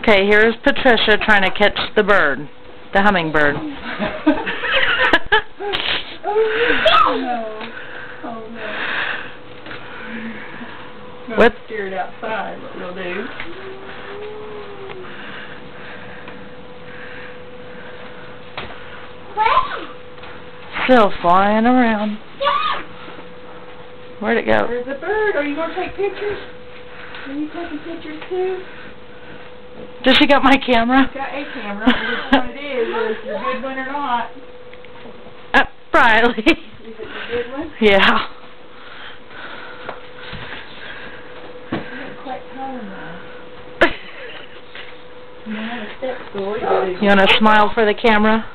Okay, here's Patricia trying to catch the bird, the hummingbird. Oh no. Oh no. With steer it outside, what we'll do. still flying around. Where'd it go? There's a bird. Are you going to take pictures? Are you taking pictures too? Does she got my camera? I've got a camera. Which one it is? Is it a good one or not? Riley. Is it a good one? Yeah. Quite tall now. You want to smile for the camera?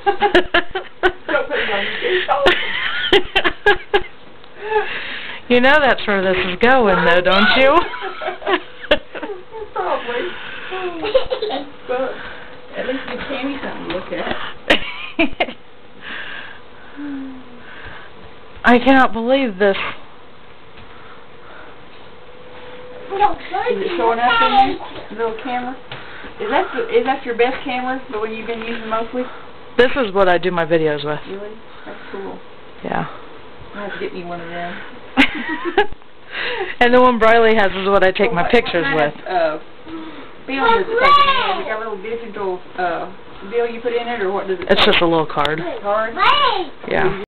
Don't put it on your face. You know that's where this is going, though, don't you? Probably. But at least give Tammy something to look at. I cannot believe this. Is it showing up in your little camera? Is that your best camera, the one you've been using mostly? This is what I do my videos with. Really? That's cool. Yeah. I have to get me one of them. And the one Briley has is what I take my pictures with. Bill does it take in? Has it got a little digital bill you put in it, or what does it? It's just a little card. Card? Yeah.